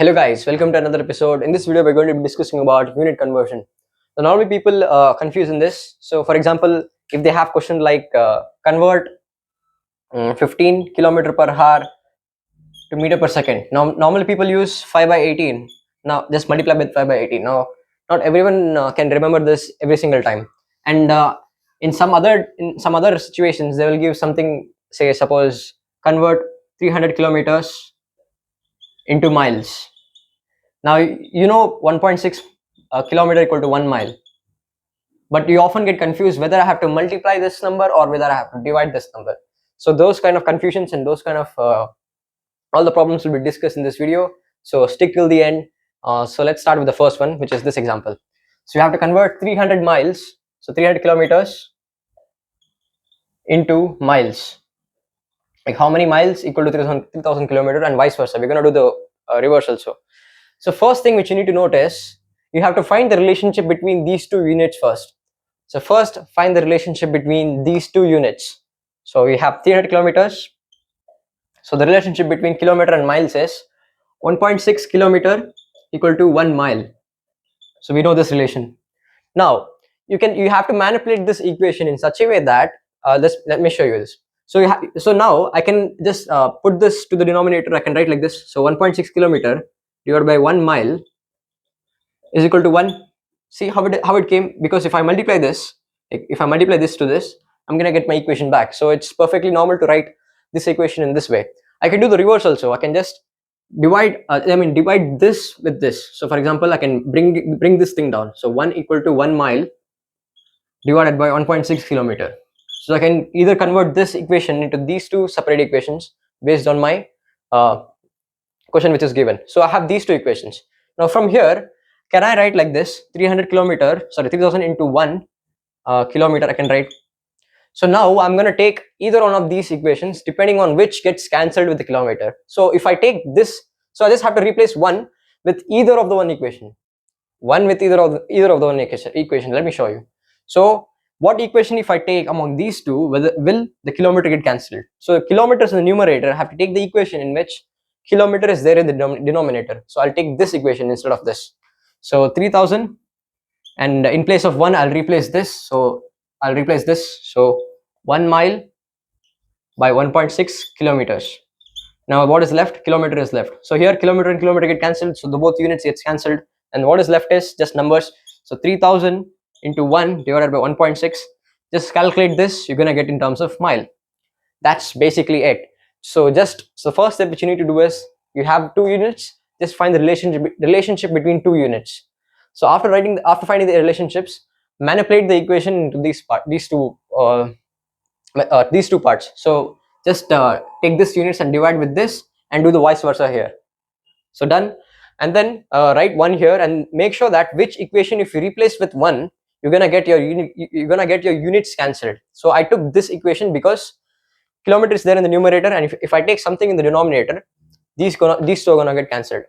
Hello guys, welcome to another episode. In this video, we're going to be discussing about unit conversion. So normally people confuse in this. So for example, if they have question like convert 15 kilometer per hour to meter per second. Now normally people use 5 by 18. Now just multiply with 5 by 18. Now not everyone can remember this every single time. And in some other situations, they will give something. Say suppose convert 300 kilometers into miles. Now, 1.6 kilometer equal to 1 mile, but you often get confused whether I have to multiply this number or whether I have to divide this number. So those kind of confusions and those kind of all the problems will be discussed in this video. So stick till the end. So let's start with the first one, which is this example. So you have to convert 300 miles, so 300 kilometers into miles. Like how many miles equal to 3,000 kilometers and vice versa. We're going to do the reverse also. So first thing which you need to notice, you have to find the relationship between these two units first. So first find the relationship between these two units. So we have 300 kilometers. So the relationship between kilometer and miles is 1.6 kilometer equal to 1 mile. So we know this relation. Now you have to manipulate this equation in such a way that let me show you this. So now I can just put this to the denominator. I can write like this. So 1.6 kilometer divided by 1 mile is equal to 1. See how it came, because if I multiply this, to this, I'm gonna get my equation back. So it's perfectly normal to write this equation in this way. I can do the reverse also. I can just divide this with this. So for example, I can bring this thing down. So 1 equal to 1 mile divided by 1.6 kilometer. So I can either convert this equation into these two separate equations based on my question which is given. So I have these two equations. Now from here, can I write like this? 3,000 into 1 kilometer I can write. So now I'm going to take either one of these equations depending on which gets cancelled with the kilometer. So if I take this, so I just have to replace 1 with either of the one equation. 1 with either of the one equation. Let me show you. So what equation if I take among these two, will the kilometer get cancelled? So kilometers in the numerator, I have to take the equation in which kilometer is there in the denominator. So I'll take this equation instead of this. So 3,000, and in place of 1 I'll replace this. So I'll replace this. So 1 mile by 1.6 kilometers. Now what is left? Kilometer is left. So here kilometer and kilometer get cancelled, so the both units gets cancelled, and what is left is just numbers. So 3,000 into 1 divided by 1.6. Just calculate this, you're gonna get in terms of mile. That's basically it. So first step which you need to do is, you have two units, just find the relationship between two units. So after finding the relationships, manipulate the equation into these two parts. So just take this units and divide with this and do the vice versa here. So done. And then write 1 here and make sure that which equation if you replace with 1, you're gonna get your units cancelled. So I took this equation because kilometer is there in the numerator, and if I take something in the denominator, these two are gonna get cancelled.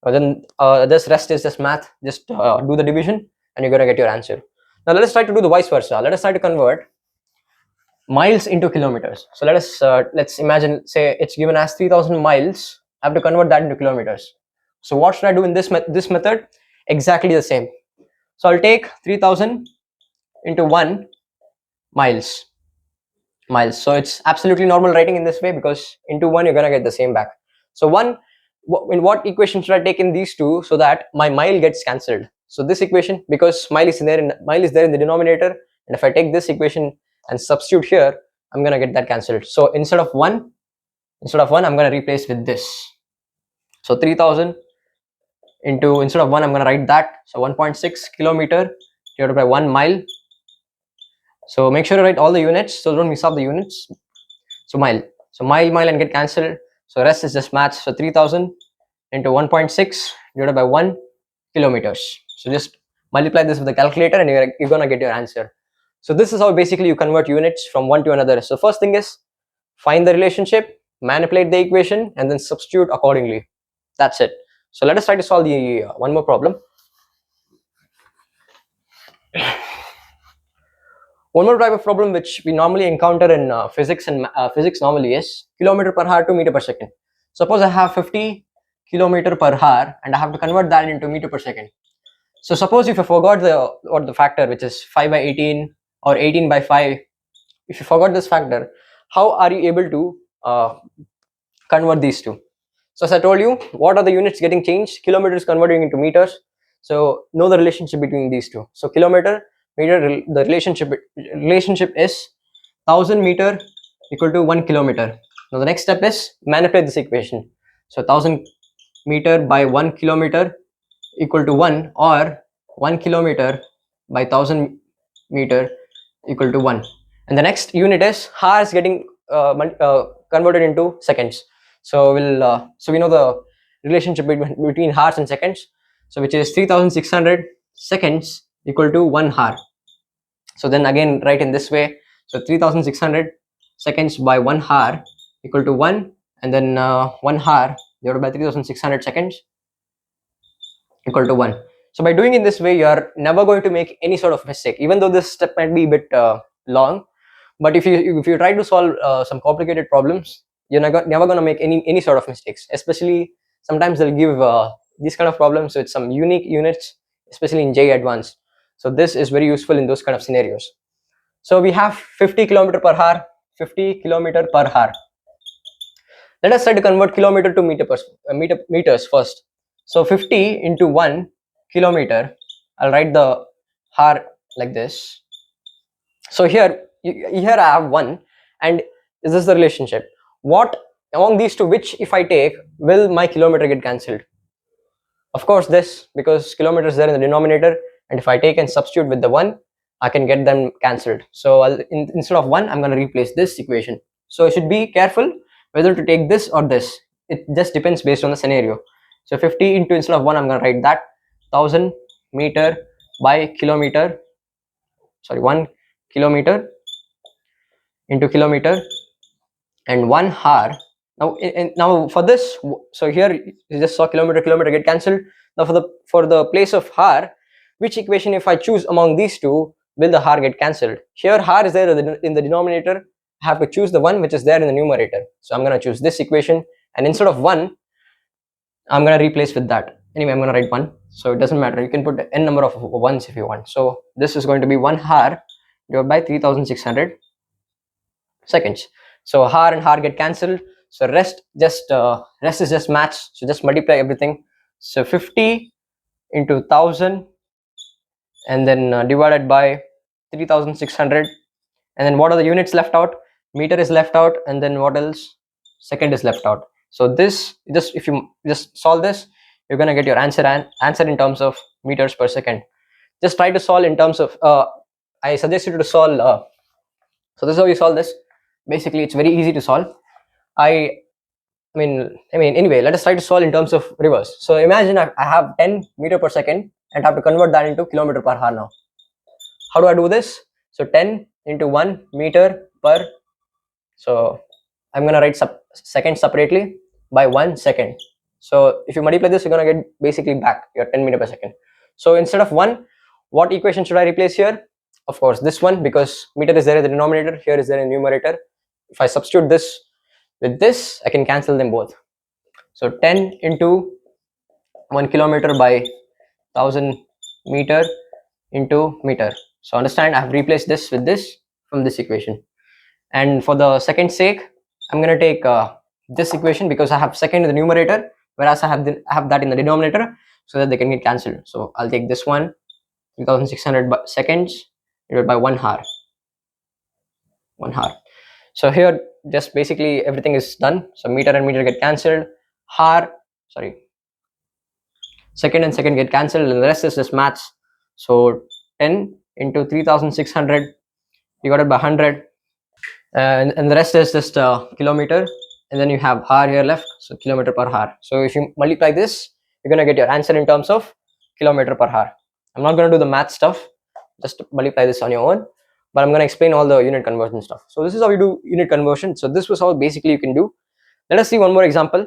Then this rest is just math. Just do the division and you're gonna get your answer. Now let us try to do the vice versa. Let us try to convert miles into kilometers. So let's imagine, say it's given as 3,000 miles. I have to convert that into kilometers. So what should I do in this method? Exactly the same. So I'll take 3,000 into 1 miles. So it's absolutely normal writing in this way, because into 1 you're gonna get the same back. So in what equation should I take in these two so that my mile gets cancelled? So this equation, because mile is there in the denominator, and if I take this equation and substitute here, I'm gonna get that cancelled. So instead of 1, I'm gonna replace with this. So 3,000 into, instead of 1, I'm gonna write that. So 1.6 kilometer divided by 1 mile. So make sure to write all the units, so don't miss out the units. So mile and get cancelled. So rest is just maths. So 3,000 into 1.6 divided by 1 kilometers. So just multiply this with the calculator and you're gonna get your answer. So this is how basically you convert units from one to another. So first thing is, find the relationship, manipulate the equation, and then substitute accordingly. That's it. So let us try to solve the one more problem. One more type of problem which we normally encounter in physics normally is kilometer per hour to meter per second. Suppose I have 50 kilometer per hour, and I have to convert that into meter per second. So suppose if I forgot the factor, which is 5 by 18 or 18 by 5, if you forgot this factor, how are you able to convert these two? So as I told you, what are the units getting changed? Kilometers converting into meters. So know the relationship between these two. So kilometer, meter, the relationship is 1000 meter equal to 1 kilometer. Now the next step is manipulate this equation. So 1000 meter by 1 kilometer equal to 1, or 1 kilometer by 1000 meter equal to 1. And the next unit is hours getting converted into seconds. So we know the relationship between hours and seconds, so which is 3600 seconds equal to 1 hour. So then again write in this way. So 3600 seconds by 1 hour equal to 1, and then 1 hour divided by 3600 seconds equal to 1. So by doing it this way, you are never going to make any sort of mistake, even though this step might be a bit long. But if you try to solve some complicated problems, you're never going to make any sort of mistakes. Especially sometimes they'll give these kind of problems with some unique units, especially in JEE Advanced. So this is very useful in those kind of scenarios. So we have 50 kilometer per hour, 50 kilometer per hour. Let us try to convert kilometer to meters first. So 50 into 1 kilometer, I'll write the hour like this. So here I have 1, and this is the relationship. What among these two, which if I take, will my kilometer get cancelled? Of course this, because kilometer is there in the denominator, and if I take and substitute with the 1, I can get them cancelled. So instead of 1, I'm going to replace this equation. So you should be careful whether to take this or this. It just depends based on the scenario. So 50 into, instead of 1, I'm going to write that 1000 meter by kilometer, sorry, 1 kilometer into kilometer, and 1 hour. Now for this, so here you just saw kilometer get cancelled. Now for the place of hour, which equation if I choose among these two will the hour get cancelled? Here hour is there in the denominator. I have to choose the one which is there in the numerator. So I'm going to choose this equation, and instead of 1, I'm going to replace with that. Anyway, I'm going to write 1. So it doesn't matter. You can put n number of ones if you want. So this is going to be 1 hour divided by 3600 seconds. So hour and hour get cancelled. So rest is just match. So just multiply everything. So 50 into 1000, and then divided by 3600, and then what are the units left out? Meter is left out, and then what else? Second is left out. So this, just if you just solve this, you're gonna get your answer in terms of meters per second. Just try to solve in terms of I suggest you to solve so this is how you solve this. Basically it's very easy to solve. I mean anyway, let us try to solve in terms of reverse. So imagine I have 10 meter per second and have to convert that into kilometer per hour. Now how do I do this? So 10 into 1 meter per, so I'm gonna write seconds separately by 1 second. So if you multiply this, you're gonna get basically back your 10 meter per second. So instead of 1, what equation should I replace here? Of course this one, because meter is there in the denominator, here is there in the numerator. If I substitute this with this, I can cancel them both. So 10 into 1 kilometer by 1000 meter into meter. So understand, I have replaced this with this from this equation. And for the second sake, I'm going to take this equation, because I have second in the numerator, whereas I have that in the denominator, so that they can get cancelled. So I'll take this one, 3600 seconds divided by 1 hour. 1 hour. So here just basically everything is done. So meter and meter get cancelled. Second and second get cancelled, and the rest is just maths. So 10 into 3600 divided by 100, and the rest is just kilometer, and then you have hour here left, so kilometer per hour. So if you multiply this, you're going to get your answer in terms of kilometer per hour. I'm not going to do the math stuff, just multiply this on your own, but I'm going to explain all the unit conversion stuff. So this is how you do unit conversion. So this was how basically you can do. Let us see one more example.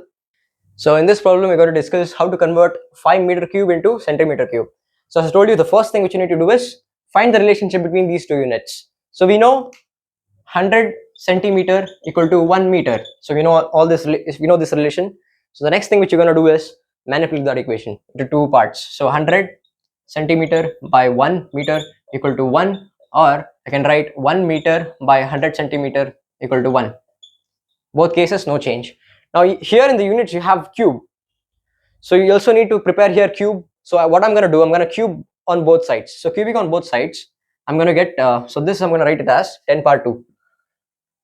So in this problem, we're going to discuss how to convert 5 meter cube into centimeter cube. So as I told you, the first thing which you need to do is find the relationship between these two units. So we know 100 centimeter equal to 1 meter. So we know all this, we know this relation. So the next thing which you're going to do is manipulate that equation into two parts. So 100 centimeter by 1 meter equal to 1, or I can write 1 meter by 100 centimeter equal to 1. Both cases, no change. Now here in the units you have cube. So you also need to prepare here cube. So what I'm going to do, I'm going to cube on both sides. So cubing on both sides, I'm going to get, so this I'm going to write it as 10 power 2.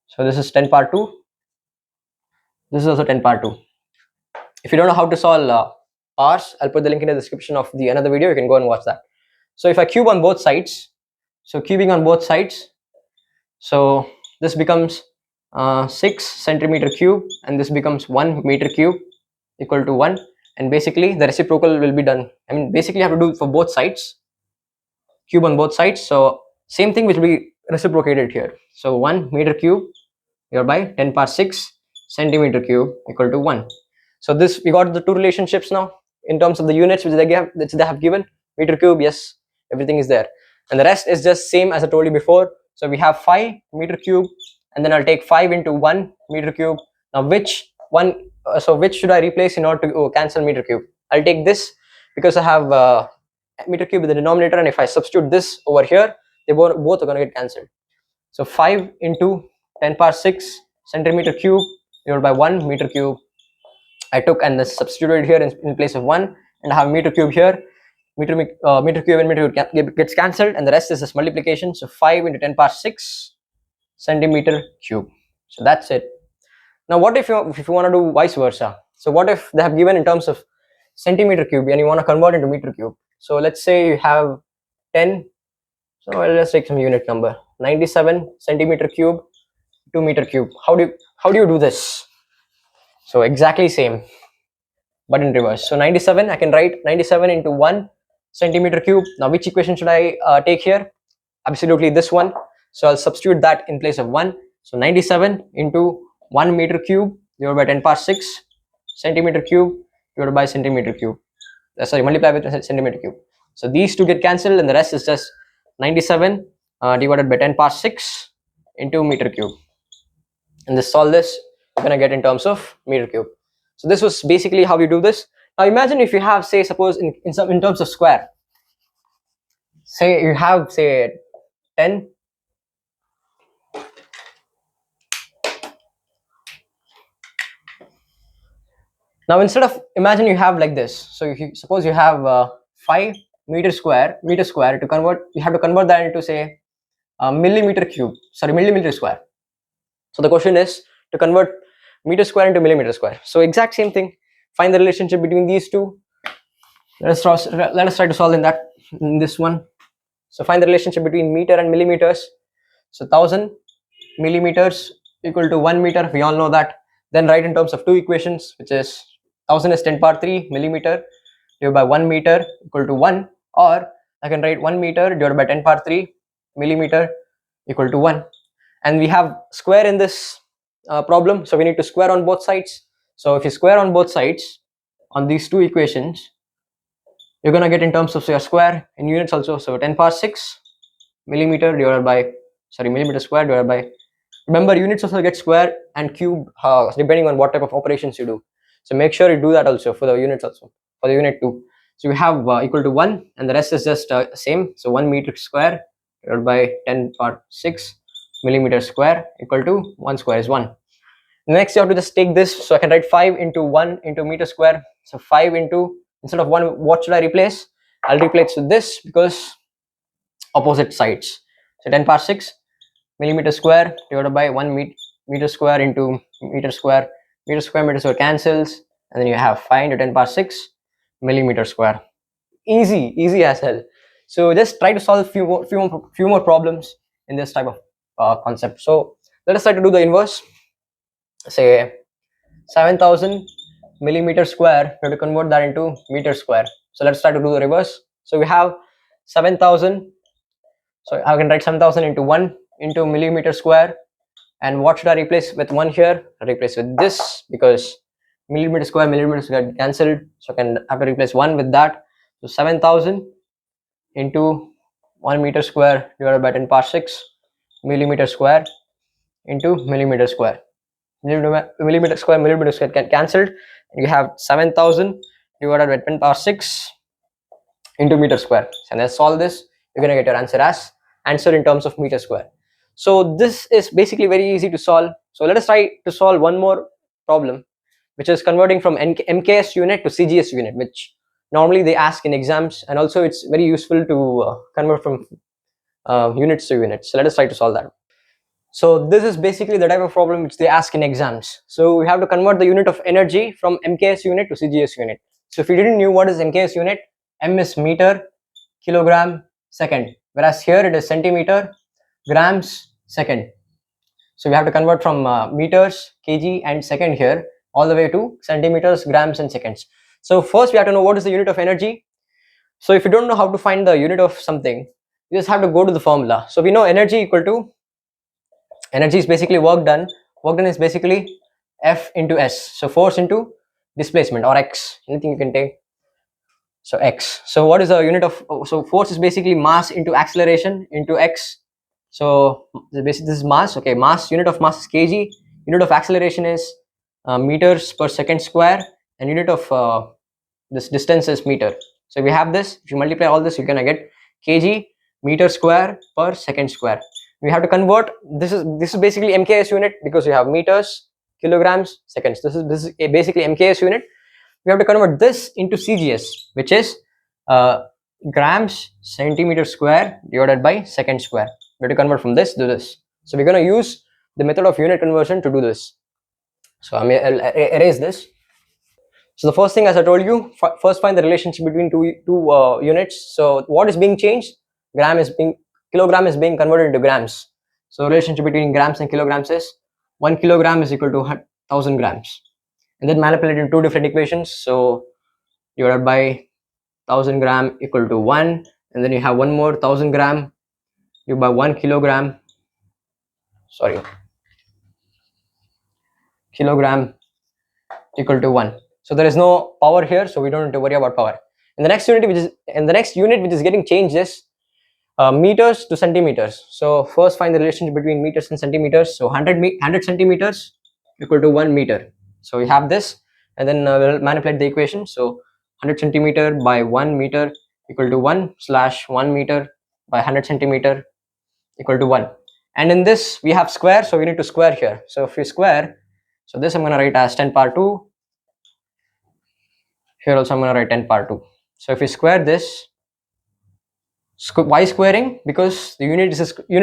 So this is 10 power 2. This is also 10 power 2. If you don't know how to solve powers, I'll put the link in the description of the another video. You can go and watch that. So if I cube on both sides, so cubing on both sides, so this becomes 6 centimeter cube, and this becomes 1 meter cube equal to 1. And basically the reciprocal will be done. I mean, basically you have to do it for both sides, cube on both sides. So same thing will be reciprocated here. So 1 meter cube by 10 power 6 centimeter cube equal to 1. So this, we got the two relationships now in terms of the units which they have given. Meter cube, yes, everything is there, and the rest is just same as I told you before. So we have 5 meter cube, and then I'll take 5 into 1 meter cube. Now which one, so which should I replace in order to cancel meter cube? I'll take this because I have meter cube in the denominator, and if I substitute this over here, they both are going to get cancelled. So 5 into 10 power 6 centimeter cube divided by 1 meter cube I took and substituted here in place of 1, and I have meter cube here. Meter cube and meter cube gets cancelled, and the rest is this multiplication. So 5 into 10 power 6 centimeter cube. So that's it. Now what if you want to do vice versa? So what if they have given in terms of centimeter cube and you want to convert into meter cube? So let's say you have 10, so let's take some unit number, 97 centimeter cube to meter cube. How do you do this? So exactly same, but in reverse. So 97, I can write 97 into 1 centimeter cube. Now which equation should I take here? Absolutely this one. So I'll substitute that in place of 1. So 97 into 1 meter cube divided by 10 power 6 centimeter cube divided by centimeter cube. Sorry, multiply with centimeter cube. So these two get cancelled, and the rest is just 97 divided by 10 power 6 into meter cube. And this solve this, you're gonna get in terms of meter cube. So this was basically how you do this. Now imagine if you have, say, suppose in terms of square. Say you have, say, 10. Now instead of, imagine you have like this. So if you suppose you have 5 meter square to convert, you have to convert that into, say, millimeter square. So the question is to convert meter square into millimeter square. So exact same thing. Find the relationship between these two. Let us try to solve in this one. So find the relationship between meter and millimeters. So 1000 millimeters equal to 1 meter. We all know that. Then write in terms of two equations, which is 1000 is 10 power 3 millimeter divided by 1 meter equal to 1, or I can write 1 meter divided by 10 power 3 millimeter equal to 1. And we have square in this problem, so we need to square on both sides. So if you square on both sides on these two equations, you're going to get in terms of your square in units also. So 10 power 6 millimeter divided by, millimeter square divided by, remember units also get square and cube depending on what type of operations you do. So make sure you do that also for the units also, for the unit 2. So you have equal to 1, and the rest is just same. So 1 meter square divided by 10 power 6 millimeter square equal to 1 square is 1. Next you have to just take this. So I can write 5 into 1 into meter square. So 5 into, instead of 1, what should I replace? I'll replace with this because opposite sides. So 10 power 6 millimeter square divided by 1 meter square into meter square. Meter square cancels, and then you have 5 into 10 power 6 millimeter square. Easy as hell. So just try to solve few more problems in this type of concept. So let us try to do the inverse. Say 7000 millimeter square, we have to convert that into meter square. So let's try to do the reverse. So we have 7000, so I can write 7000 into 1 into millimeter square. And what should I replace with 1 here? I'll replace with this because millimeter square get cancelled, so I can have to replace 1 with that. So 7000 into 1 meter square divided by 10 power 6 millimeter square into millimeter square. Millimeter square get cancelled, and you have 7000 divided by 10 power 6 into meter square. And then solve this, you're going to get your answer in terms of meter square. So this is basically very easy to solve. So let us try to solve one more problem, which is converting from MKS unit to CGS unit, which normally they ask in exams, and also it's very useful to convert from units to units. So let us try to solve that. So this is basically the type of problem which they ask in exams. So we have to convert the unit of energy from MKS unit to CGS unit. So if you didn't know what is MKS unit, M is meter, kilogram, second, whereas here it is centimeter, grams, second. So we have to convert from meters, kg and second here all the way to centimeters, grams and seconds. So first we have to know what is the unit of energy. So if you don't know how to find the unit of something, you just have to go to the formula. So we know energy equal to, energy is basically work done. Work done is basically F into S. So force into displacement, or X, anything you can take. So X. So what is the unit of, so force is basically mass into acceleration into X. So basically this is mass. Okay, mass, unit of mass is kg, unit of acceleration is meters per second square, and unit of this distance is meter. So we have this, if you multiply all this, you're gonna get kg meter square per second square. We have to convert, this is basically MKS unit, because you have meters, kilograms, seconds. This is basically MKS unit. We have to convert this into CGS, which is grams centimeter square divided by second square. We have to convert from this to this. So we're going to use the method of unit conversion to do this. So I'll erase this. So the first thing, as I told you, first find the relationship between two units. So what is being changed? Kilogram is being converted into grams. So relationship between grams and kilograms is 1 kilogram is equal to 1000 grams. And then manipulate in two different equations. So divided by 1000 gram equal to 1, and then you have one more 1000 gram divided by 1 kilogram, sorry, kilogram equal to 1. So there is no power here, so we don't need to worry about power. In the next unit, which is getting changed, is meters to centimeters. So first find the relationship between meters and centimeters. So 100 centimeters equal to 1 meter. So we have this, and then we'll manipulate the equation. So 100 centimeter by 1 meter equal to 1 / 1 meter by 100 centimeter equal to 1. And in this we have square, so we need to square here. So if we square, so this I'm going to write as 10 power 2. Here also I'm going to write 10 power 2. So if we square this, why squaring? Because the unit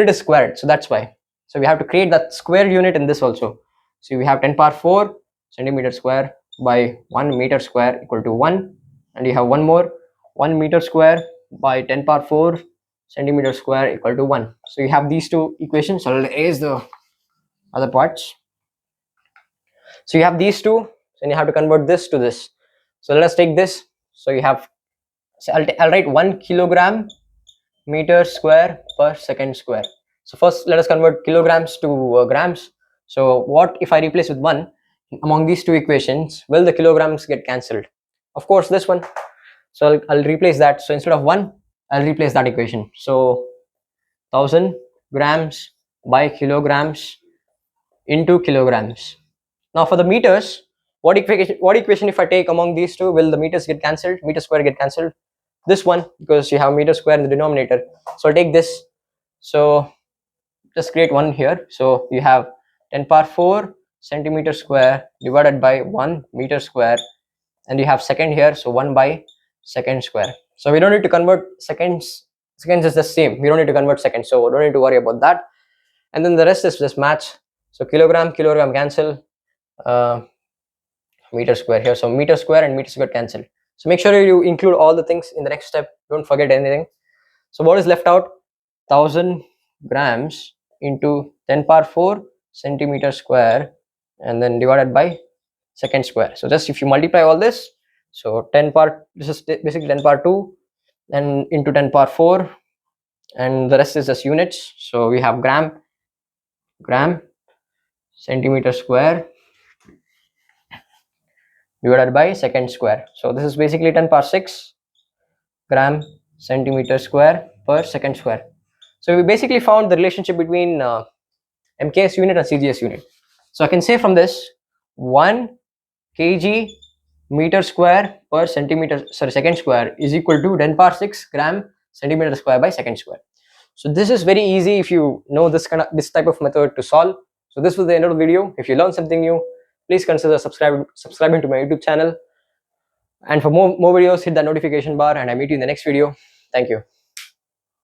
is squared, so that's why. So we have to create that square unit in this also. So we have 10 power 4 centimeter square by 1 meter square equal to 1, and you have one more 1 meter square by 10 power 4 centimeter square equal to 1. So you have these two equations. So I'll erase the other parts. So you have these two, and you have to convert this to this. So let us take this. So you have, so I'll write 1 kilogram meter square per second square. So first let us convert kilograms to grams. So what if I replace with 1 among these two equations? Will the kilograms get cancelled? Of course this one. So I'll replace that. So instead of 1, I'll replace that equation. So 1000 grams by kilograms into kilograms. Now for the meters, what equation if I take among these two? Will the meters get cancelled? Meter square get cancelled? This one, because you have meter square in the denominator. So I'll take this. So just create one here. So you have 10 power 4 centimeter square divided by 1 meter square, and you have second here, so 1 by second square. So we don't need to convert seconds. Seconds is the same. We don't need to convert seconds, so don't need to worry about that. And then the rest is just match. So kilogram cancel, meter square here. So meter square and meter square cancel. So make sure you include all the things in the next step. Don't forget anything. So what is left out? 1000 grams into 10 power 4 centimeter square, and then divided by second square. So just if you multiply all this, so 10 power, this is basically 10 power 2 and into 10 power 4, and the rest is just units. So we have gram centimeter square divided by second square. So this is basically 10 power 6 gram centimeter square per second square. So we basically found the relationship between MKS unit and CGS unit. So I can say from this, 1 kg meter square per centimeter, sorry, second square is equal to 10 power 6 gram centimeter square by second square. So this is very easy if you know this type of method to solve. So this was the end of the video. If you learned something new, please consider subscribing to my YouTube channel. And for more videos, hit that notification bar, and I meet you in the next video. Thank you.